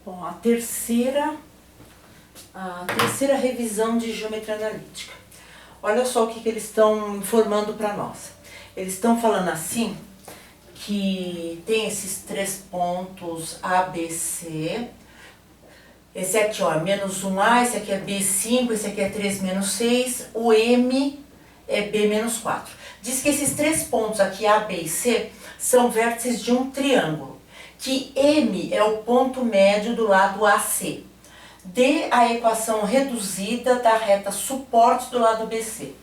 Bom, a terceira revisão de geometria analítica. Olha só o que eles estão informando para nós. Eles estão falando assim, que tem esses 3 pontos A, B, C. Esse aqui, ó, é menos 1A, esse aqui é B5, esse aqui é 3 menos 6, o M é B menos 4. Diz que esses 3 pontos aqui, A, B e C, são vértices de um triângulo, que M é o ponto médio do lado AC. Dê a equação reduzida da reta suporte do lado BC.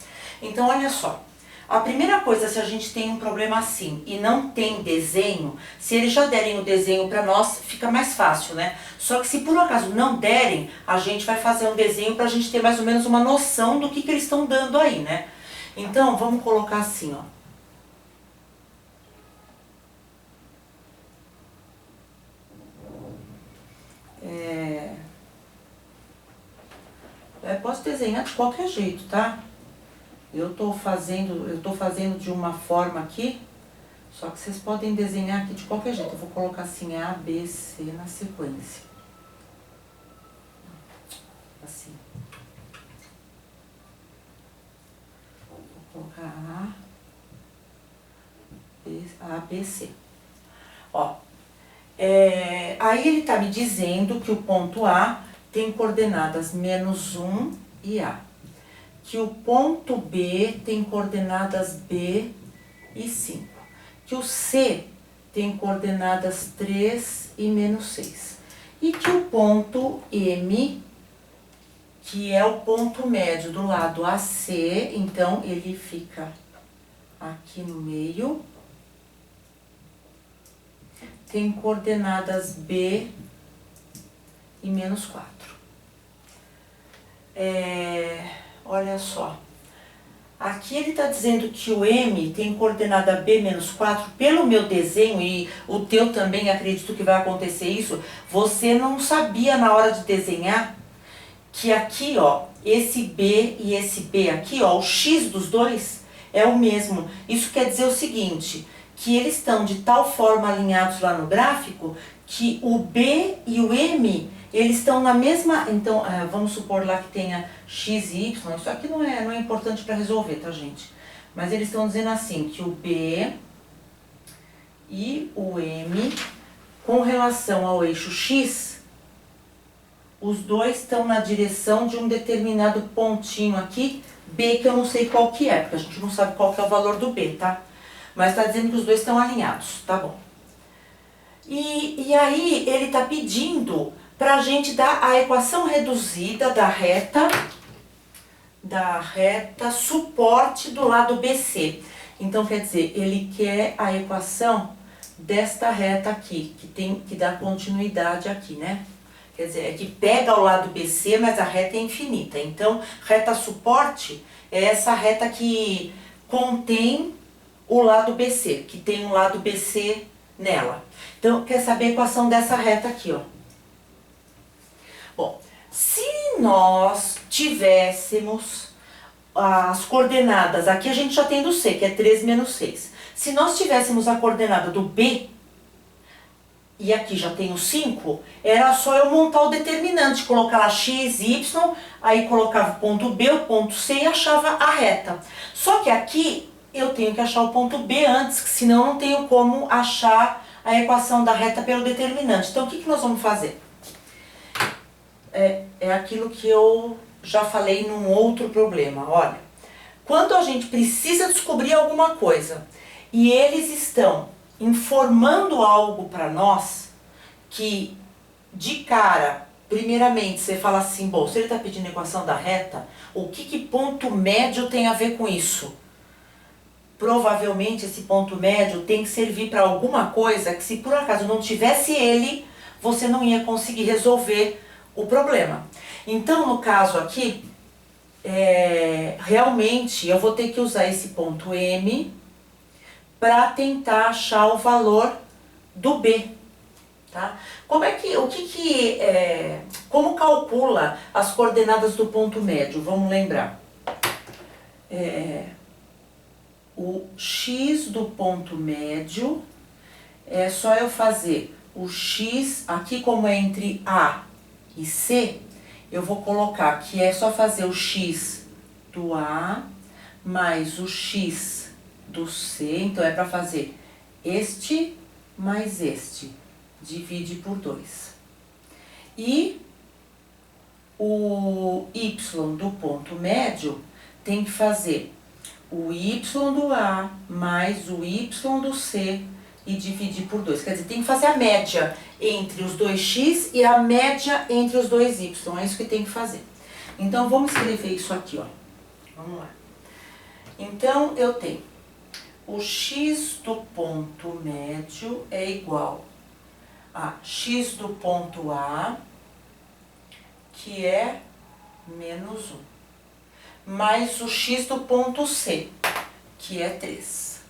Então, olha só. A primeira coisa, se a gente tem um problema assim e não tem desenho, se eles já derem o desenho para nós, fica mais fácil, né? Só que se por acaso não derem, a gente vai fazer um desenho para a gente ter mais ou menos uma noção do que eles estão dando aí, né? Então, vamos colocar assim, ó. Posso desenhar de qualquer jeito, tá? Eu tô fazendo de uma forma aqui, só que vocês podem desenhar aqui de qualquer jeito. Eu vou colocar assim A, B, C na sequência. Assim. Vou colocar A, B, C. Ó, aí ele tá me dizendo que o ponto A tem coordenadas menos 1 e A. Que o ponto B tem coordenadas B e 5. Que o C tem coordenadas 3 e menos 6. E que o ponto M, que é o ponto médio do lado AC, então ele fica aqui no meio, tem coordenadas B e menos 4. Olha só, aqui ele está dizendo que o M tem coordenada B menos 4, pelo meu desenho, e o teu também acredito que vai acontecer isso, você não sabia na hora de desenhar que aqui, ó, esse B e esse B aqui, ó, o X dos dois é o mesmo. Isso quer dizer o seguinte, que eles estão de tal forma alinhados lá no gráfico, que o B e o M, eles estão na mesma, então, vamos supor lá que tenha x e y, isso aqui não é importante para resolver, tá, gente? Mas eles estão dizendo assim, que o B e o M, com relação ao eixo x, os dois estão na direção de um determinado pontinho aqui, B, que eu não sei qual que é, porque a gente não sabe qual que é o valor do B, tá? Mas está dizendo que os dois estão alinhados, tá bom. E aí ele está pedindo para a gente dar a equação reduzida da reta suporte do lado BC. Então, quer dizer, ele quer a equação desta reta aqui, que dá continuidade aqui, né? Quer dizer, é que pega o lado BC, mas a reta é infinita. Então, reta suporte é essa reta que contém o lado BC, que tem um lado BC nela. Então, quer saber a equação dessa reta aqui, ó. Bom, se nós tivéssemos as coordenadas, aqui a gente já tem do C, que é 3 menos 6. Se nós tivéssemos a coordenada do B, e aqui já tem o 5, era só eu montar o determinante, colocar lá x, y, aí colocava o ponto B, o ponto C e achava a reta. Só que aqui eu tenho que achar o ponto B antes, senão não tenho como achar a equação da reta pelo determinante. Então, o que nós vamos fazer? É aquilo que eu já falei num outro problema. Olha, quando a gente precisa descobrir alguma coisa e eles estão informando algo para nós que, de cara, primeiramente você fala assim, bom, se ele está pedindo a equação da reta, o que ponto médio tem a ver com isso? Provavelmente esse ponto médio tem que servir para alguma coisa que, se por acaso não tivesse ele, você não ia conseguir resolver o problema. Então, no caso aqui, realmente eu vou ter que usar esse ponto M para tentar achar o valor do B, tá? Como calcula as coordenadas do ponto médio? Vamos lembrar. O x do ponto médio é só eu fazer o x, aqui como é entre A e C, eu vou colocar que é só fazer o x do A mais o x do C, então é para fazer este mais este, divide por 2. E o y do ponto médio tem que fazer o y do A mais o y do C e dividir por 2. Quer dizer, tem que fazer a média entre os dois x e a média entre os dois y. É isso que tem que fazer. Então, vamos escrever isso aqui, ó. Vamos lá. Então, eu tenho o x do ponto médio é igual a x do ponto A, que é menos 1, mais o x do ponto C, que é 3,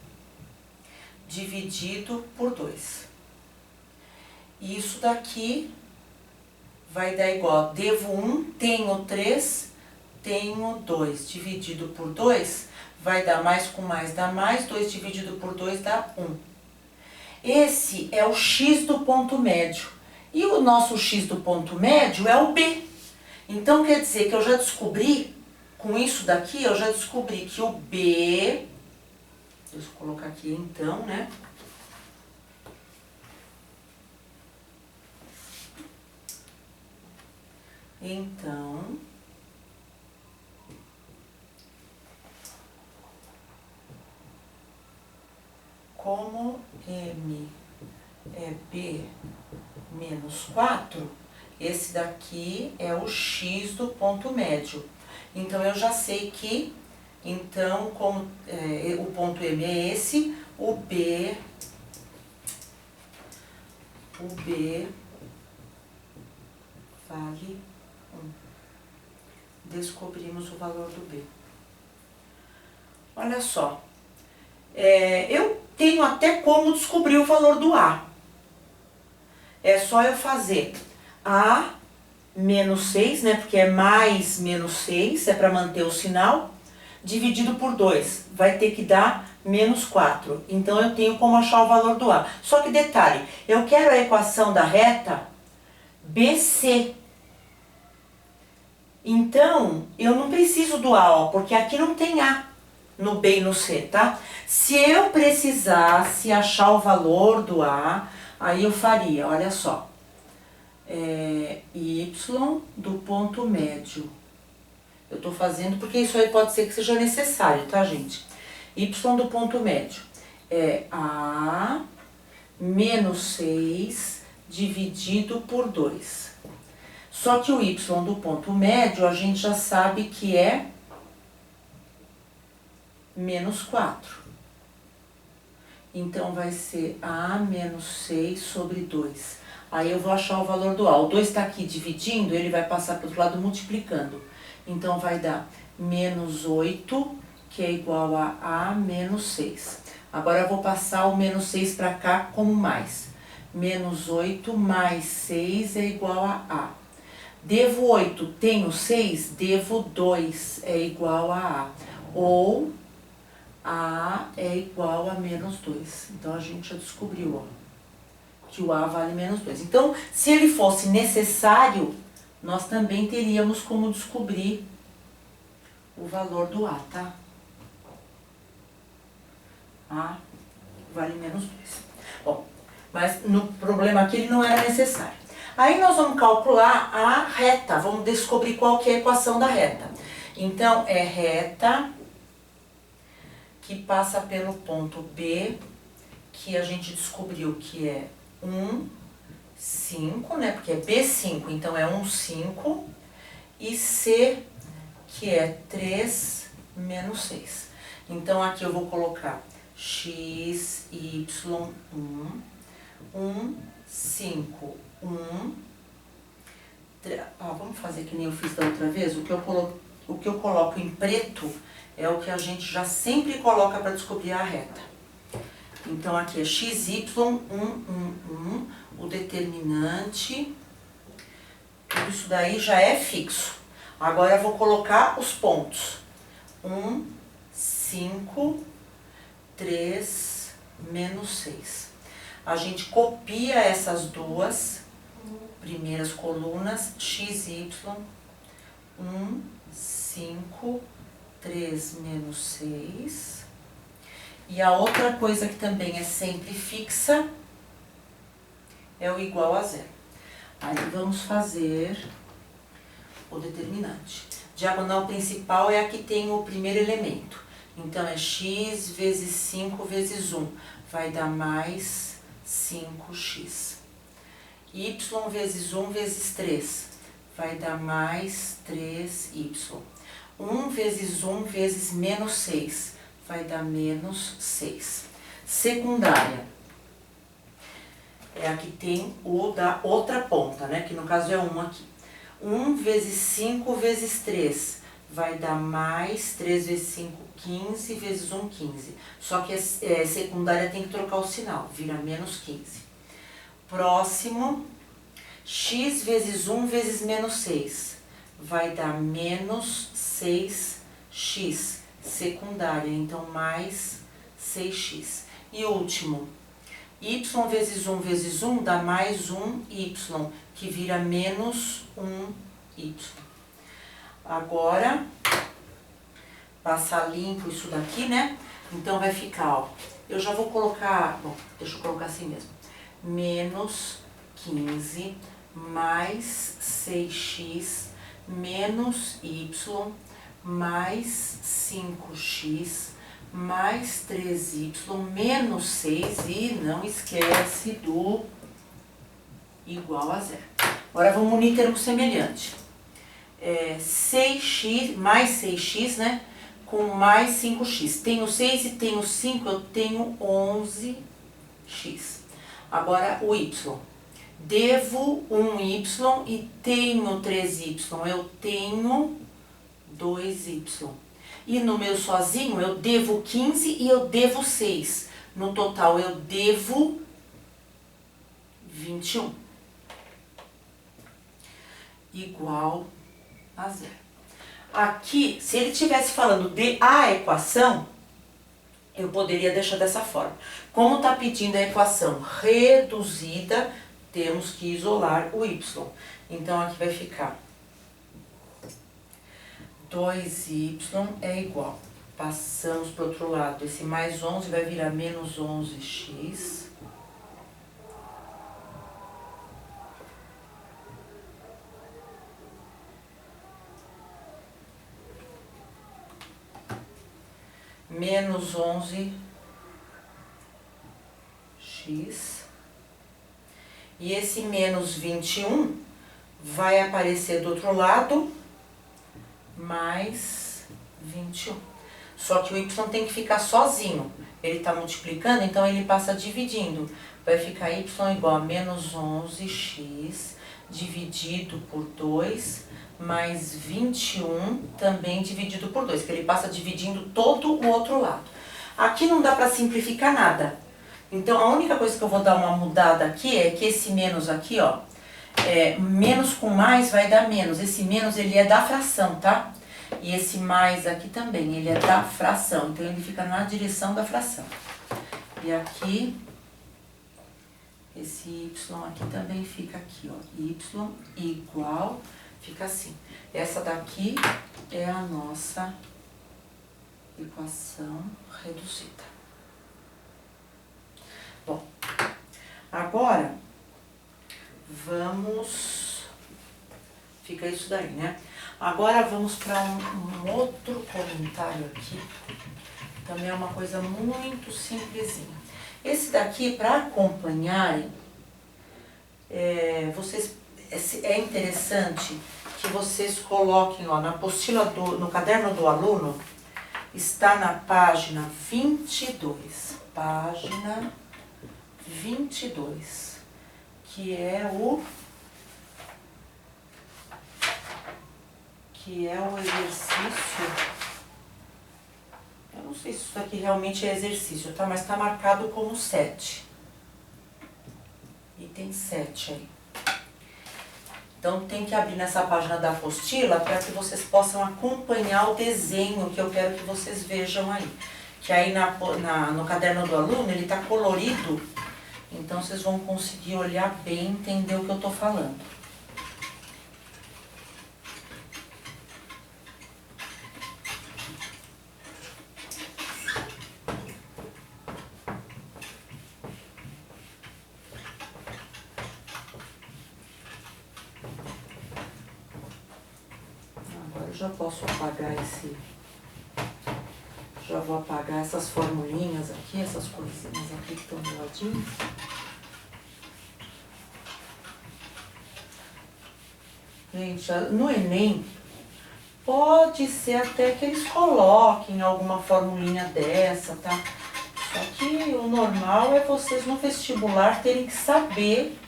dividido por 2. Isso daqui vai dar igual, devo 1, tenho 3, tenho 2, dividido por 2, vai dar mais com mais, dá mais, 2 dividido por 2 dá 1. Esse é o x do ponto médio. E o nosso x do ponto médio é o B. Então, quer dizer que eu já descobri, com isso daqui, eu já descobri que o B... Deixa eu colocar aqui então, né? Então... como M é B menos 4, esse daqui é o x do ponto médio. Então, eu já sei que, então, como o ponto M é esse, o B vale 1. Descobrimos o valor do B. Olha só. Eu tenho até como descobrir o valor do A. É só eu fazer A menos 6, né? Porque é mais menos 6, é para manter o sinal, dividido por 2. Vai ter que dar menos 4. Então, eu tenho como achar o valor do A. Só que detalhe, eu quero a equação da reta BC. Então, eu não preciso do A, ó, porque aqui não tem A no B e no C, tá? Se eu precisasse achar o valor do A, aí eu faria, olha só, y do ponto médio. Eu tô fazendo porque isso aí pode ser que seja necessário, tá, gente? Y do ponto médio é A menos 6 dividido por 2. Só que o y do ponto médio a gente já sabe que é menos 4. Então, vai ser A menos 6 sobre 2. Aí eu vou achar o valor do A. O 2 está aqui dividindo, ele vai passar para o outro lado multiplicando. Então, vai dar menos 8, que é igual a A menos 6. Agora, eu vou passar o menos 6 para cá como mais. Menos 8 mais 6 é igual a A. Devo 8, tenho 6, devo 2 é igual a A. Ou A é igual a menos 2. Então, a gente já descobriu, ó, que o A vale menos 2. Então, se ele fosse necessário, nós também teríamos como descobrir o valor do A, tá? A vale menos 2. Bom, mas no problema aqui ele não era necessário. Aí nós vamos calcular a reta, vamos descobrir qual que é a equação da reta. Então, é reta que passa pelo ponto B, que a gente descobriu que é 1, 5, né? Porque é B5, então é 1, 5. E C, que é 3 menos 6. Então, aqui eu vou colocar x, y, 1, 5, 1. Vamos fazer que nem eu fiz da outra vez. O que eu coloco em preto é o que a gente já sempre coloca para descobrir a reta. Então, aqui é xy, 1, o determinante. Tudo isso daí já é fixo. Agora, eu vou colocar os pontos. 1, 5, 3, menos 6. a gente copia essas duas primeiras colunas, x e y, 1, 5, 3 menos 6. E a outra coisa que também é sempre fixa é o igual a zero. Aí vamos fazer o determinante. Diagonal principal é a que tem o primeiro elemento. Então, é x vezes 5 vezes 1. Vai dar mais 5x. Y vezes 1 vezes 3. Vai dar mais 3y. 1 vezes 1 vezes menos 6. Vai dar menos 6. Secundária é a que tem o da outra ponta, né? Que no caso é 1 aqui. 1 vezes 5 vezes 3 vai dar mais 3 vezes 5, 15, vezes 1, 15. Só que secundária tem que trocar o sinal, vira menos 15. Próximo, x vezes 1 vezes menos 6 vai dar menos 6x. Secundária, então mais 6x. E último, y vezes 1 vezes 1 dá mais 1y, que vira menos 1y. Agora, passar limpo isso daqui, né? Então vai ficar, ó, eu já vou colocar, bom, deixa eu colocar assim mesmo. Menos 15 mais 6x menos y mais 5x mais 3y menos 6 e não esquece do igual a zero. Agora vamos unir termo semelhante. 6x mais 6x, né? Com mais 5x. Tenho 6 e tenho 5, eu tenho 11x. Agora o y. Devo 1y e tenho 3y. Eu tenho 2y. E no meu sozinho eu devo 15 e eu devo 6. No total eu devo 21. Igual a zero. Aqui, se ele estivesse falando de a equação, eu poderia deixar dessa forma. Como está pedindo a equação reduzida, temos que isolar o y. Então, aqui vai ficar 2y é igual. Passamos para o outro lado. Esse mais 11 vai virar menos 11x. Menos 11x. E esse menos 21 vai aparecer do outro lado, mais 21. Só que o y tem que ficar sozinho. Ele está multiplicando, então ele passa dividindo. Vai ficar y igual a menos 11x dividido por 2, mais 21 também dividido por 2, que ele passa dividindo todo o outro lado. Aqui não dá para simplificar nada. Então, a única coisa que eu vou dar uma mudada aqui é que esse menos aqui, ó, menos com mais vai dar menos. Esse menos, ele é da fração, tá? E esse mais aqui também, ele é da fração. Então, ele fica na direção da fração. E aqui, esse y aqui também fica aqui, ó. Y igual, fica assim. Essa daqui é a nossa equação reduzida. Bom, agora vamos... Fica isso daí, né? Agora vamos para um outro comentário aqui. Também é uma coisa muito simplesinha. Esse daqui, para acompanharem, é interessante que vocês coloquem, ó, na apostila no caderno do aluno, está na página 22. Página 22, que é o exercício. Eu não sei se isso aqui realmente é exercício, tá? Mas tá marcado como 7. Item 7 aí. Então, tem que abrir nessa página da apostila para que vocês possam acompanhar o desenho que eu quero que vocês vejam aí. Que aí no caderno do aluno, ele tá colorido. Então, Então, vocês vão conseguir olhar bem e entender o que eu tô falando. Agora eu já posso apagar esse... Já vou apagar essas formulinhas aqui, essas coisinhas aqui que estão do ladinho. Gente, no Enem, pode ser até que eles coloquem alguma formulinha dessa, tá? Só que o normal é vocês no vestibular terem que saber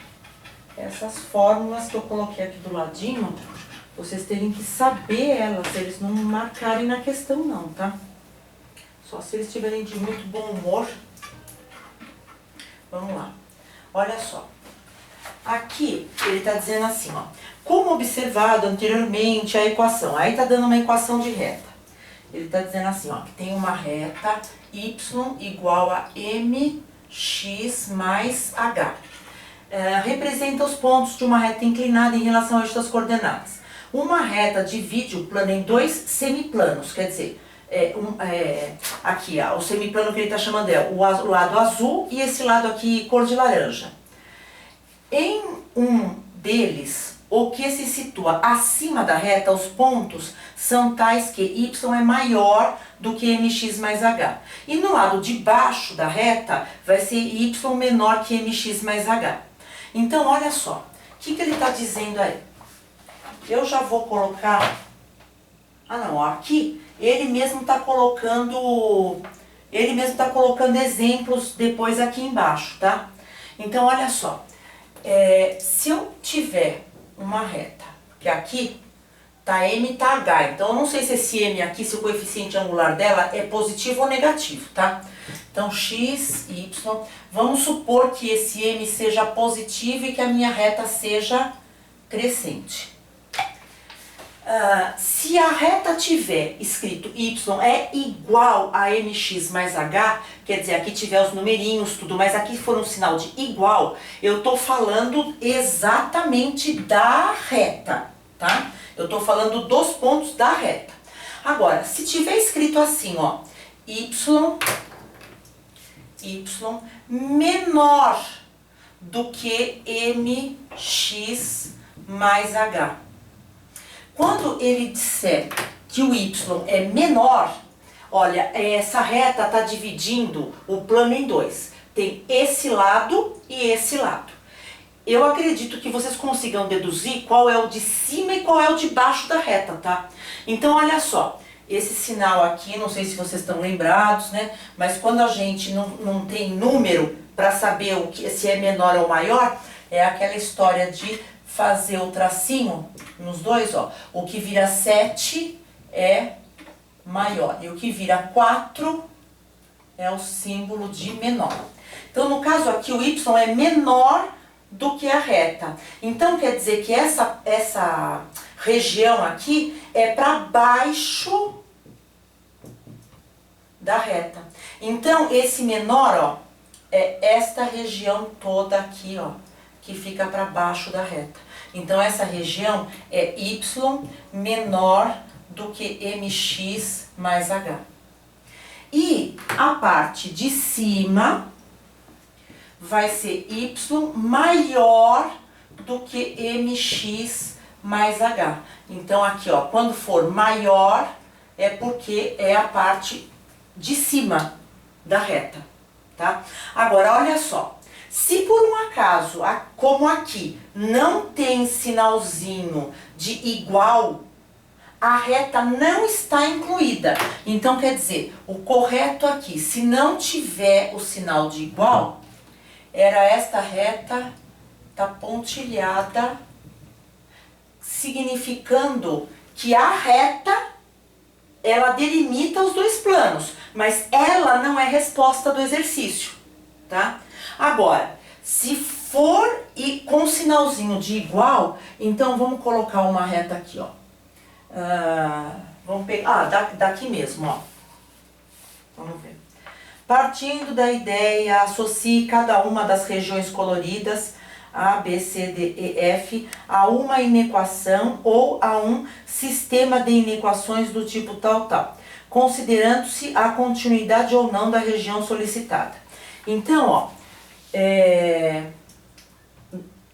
essas fórmulas que eu coloquei aqui do ladinho, vocês terem que saber elas, eles não marcarem na questão não, tá? Só se eles estiverem de muito bom humor. Vamos lá. Olha só. Aqui ele está dizendo assim, ó. Como observado anteriormente a equação. Aí está dando uma equação de reta. Ele está dizendo assim, ó, que tem uma reta y igual a mx mais h. Representa os pontos de uma reta inclinada em relação ao eixo das coordenadas. Uma reta divide o plano em dois semiplanos, quer dizer, aqui ó, o semiplano que ele está chamando é o lado azul e esse lado aqui cor de laranja. Em um deles, o que se situa acima da reta, os pontos são tais que y é maior do que mx mais h. E no lado de baixo da reta vai ser y menor que mx mais h. Então, olha só, o que ele está dizendo aí? Eu já vou colocar... Ah não, ó, aqui ele mesmo está colocando... Ele mesmo está colocando exemplos depois aqui embaixo, tá? Então, olha só. Se eu tiver uma reta, que aqui tá M, tá H, então eu não sei se esse M aqui, se o coeficiente angular dela é positivo ou negativo, tá? Então x, y, vamos supor que esse M seja positivo e que a minha reta seja crescente. Se a reta tiver escrito y é igual a mx mais h, quer dizer, aqui tiver os numerinhos, tudo, mas aqui for um sinal de igual, eu estou falando exatamente da reta, tá? Eu estou falando dos pontos da reta. Agora, se tiver escrito assim, ó, y menor do que mx mais h. Quando ele disser que o y é menor, olha, essa reta está dividindo o plano em dois. Tem esse lado e esse lado. Eu acredito que vocês consigam deduzir qual é o de cima e qual é o de baixo da reta, tá? Então, olha só, esse sinal aqui, não sei se vocês estão lembrados, né? Mas quando a gente não tem número para saber se é menor ou maior, é aquela história de fazer o tracinho nos dois, ó. O que vira 7 é maior e o que vira 4 é o símbolo de menor. Então, no caso aqui, o y é menor do que a reta. Então, quer dizer que essa região aqui é para baixo da reta. Então, esse menor, ó, é esta região toda aqui, ó, que fica para baixo da reta. Então, essa região é y menor do que mx mais h. E a parte de cima vai ser y maior do que mx mais h. Então, aqui, ó, quando for maior, é porque é a parte de cima da reta, tá? Agora, olha só. Se por um acaso, como aqui, não tem sinalzinho de igual, a reta não está incluída. Então, quer dizer, o correto aqui, se não tiver o sinal de igual, era esta reta tá pontilhada, significando que a reta, ela delimita os dois planos, mas ela não é resposta do exercício, tá? Agora, se for com sinalzinho de igual, então vamos colocar uma reta aqui, ó. Vamos pegar, daqui mesmo, ó. Vamos ver. Partindo da ideia, associe cada uma das regiões coloridas A, B, C, D, E, F a uma inequação ou a um sistema de inequações do tipo tal, tal, considerando-se a continuidade ou não da região solicitada. Então, ó,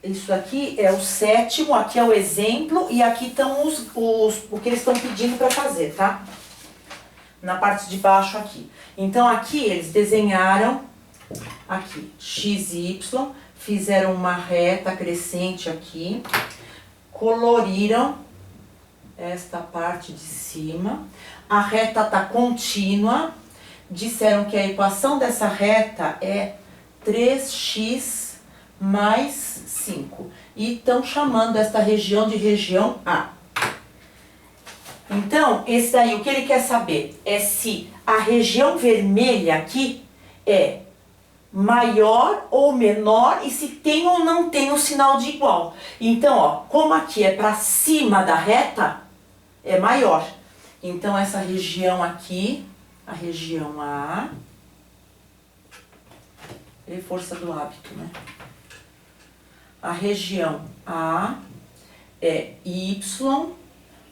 isso aqui é o sétimo, aqui é o exemplo e aqui estão o que eles estão pedindo para fazer, tá? Na parte de baixo aqui. Então aqui eles desenharam, aqui, x e y, fizeram uma reta crescente aqui, coloriram esta parte de cima, a reta está contínua, disseram que a equação dessa reta é 3x mais 5, e estão chamando esta região de região A. Então, esse daí, o que ele quer saber é se a região vermelha aqui é maior ou menor e se tem ou não tem o sinal de igual. Então, ó, como aqui é para cima da reta, é maior. Então, essa região aqui, a região A, é força do hábito, né? A região A é Y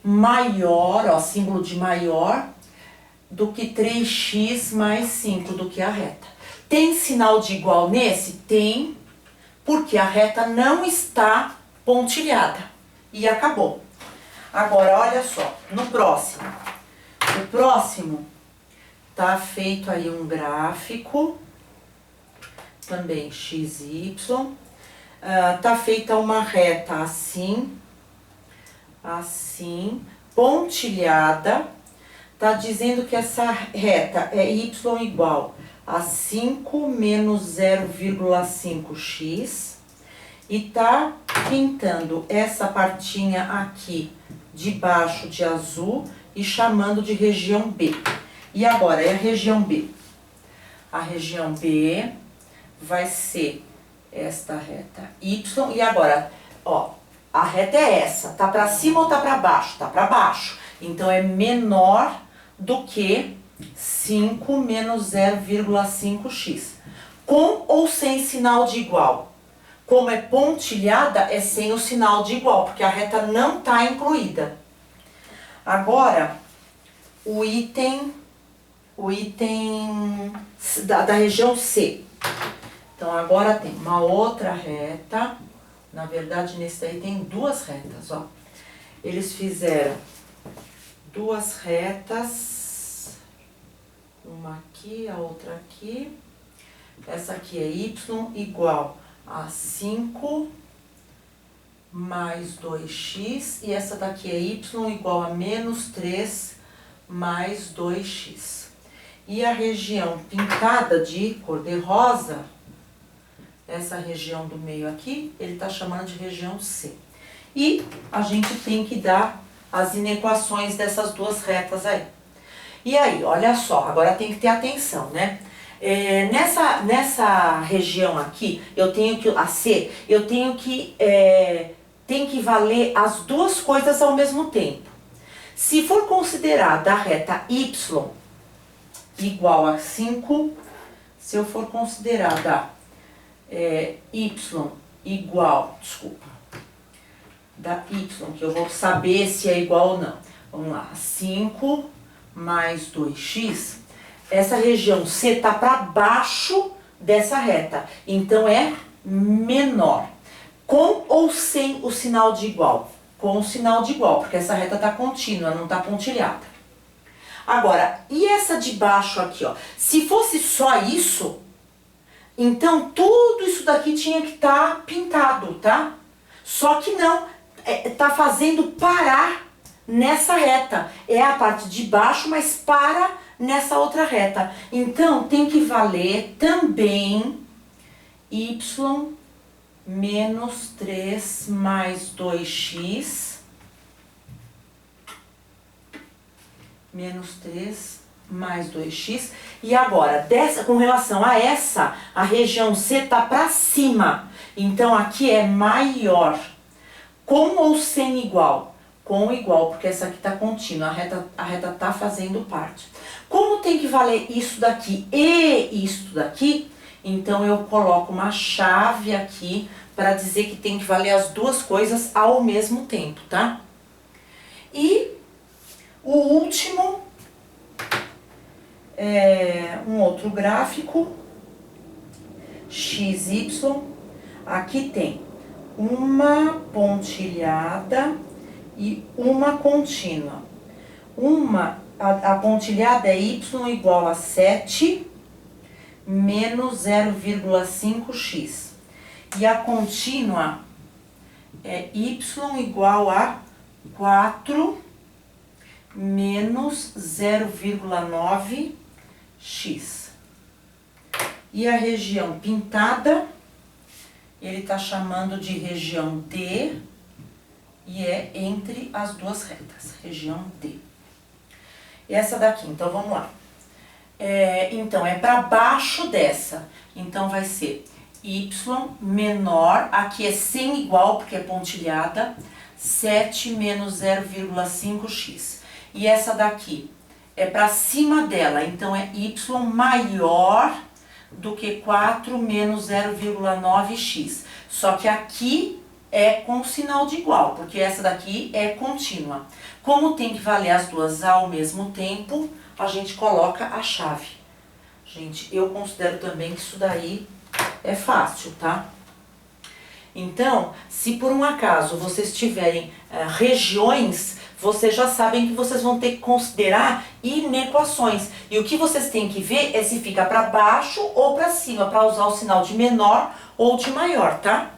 maior, ó, símbolo de maior, do que 3x mais 5, do que a reta. Tem sinal de igual nesse? Tem, porque a reta não está pontilhada. E acabou. Agora, olha só, no próximo. O próximo tá feito aí um gráfico, também x e y. Tá feita uma reta assim, assim, pontilhada. Tá dizendo que essa reta é y igual a 5 menos 0,5x. E tá pintando essa partinha aqui de baixo de azul e chamando de região B. E agora é a região B. A região B vai ser esta reta y. E agora, ó, a reta é essa. Tá pra cima ou tá pra baixo? Tá pra baixo. Então é menor do que 5 menos 0,5x. Com ou sem sinal de igual? Como é pontilhada, é sem o sinal de igual, porque a reta não está incluída. Agora, o item da região C. Então, agora tem uma outra reta. Na verdade, nesse daí tem duas retas, ó. Eles fizeram duas retas. Uma aqui, a outra aqui. Essa aqui é y igual a 5 mais 2x, e essa daqui é y igual a menos 3 mais 2x. E a região pintada de cor de rosa, essa região do meio aqui, ele está chamando de região C. E a gente tem que dar as inequações dessas duas retas aí. E aí, olha só, agora tem que ter atenção, né? Nessa região aqui, eu tenho que, a C, eu tenho que, tem que valer as duas coisas ao mesmo tempo. Se for considerada a reta y igual a 5, se eu for considerada y igual, da y, que eu vou saber se é igual ou não. Vamos lá, 5 mais 2x. Essa região C está para baixo dessa reta, então é menor. Com ou sem o sinal de igual? Com o sinal de igual, porque essa reta está contínua, não está pontilhada. Agora, e essa de baixo aqui, ó? Se fosse só isso, então tudo isso daqui tinha que estar pintado, tá? Só que não, tá fazendo parar nessa reta. É a parte de baixo, mas para nessa outra reta. Então, tem que valer também y menos 3 mais 2x menos 3 mais 2x. E agora, com relação a essa, a região C está para cima. Então, aqui é maior. Com ou sem igual? com igual, porque essa aqui tá contínua, a reta tá fazendo parte. Como tem que valer isso daqui e isso daqui, então eu coloco uma chave aqui para dizer que tem que valer as duas coisas ao mesmo tempo, tá? E o último é um outro gráfico, XY, aqui tem uma pontilhada e uma contínua. A pontilhada é y igual a 7 menos 0,5x. E a contínua é y igual a 4 menos 0,9x. E a região pintada, ele está chamando de região D, e é entre as duas retas, região D. E essa daqui, então vamos lá. Então, é para baixo dessa. Então, vai ser y menor, aqui é sem igual, porque é pontilhada, 7 menos 0,5x. E essa daqui é para cima dela, então é y maior do que 4 menos 0,9x. Só que aqui é com sinal de igual, porque essa daqui é contínua. Como tem que valer as duas ao mesmo tempo, a gente coloca a chave. Gente, eu considero também que isso daí é fácil, tá? Então, se por um acaso vocês tiverem regiões, vocês já sabem que vocês vão ter que considerar inequações. E o que vocês têm que ver é se fica para baixo ou para cima, para usar o sinal de menor ou de maior, tá?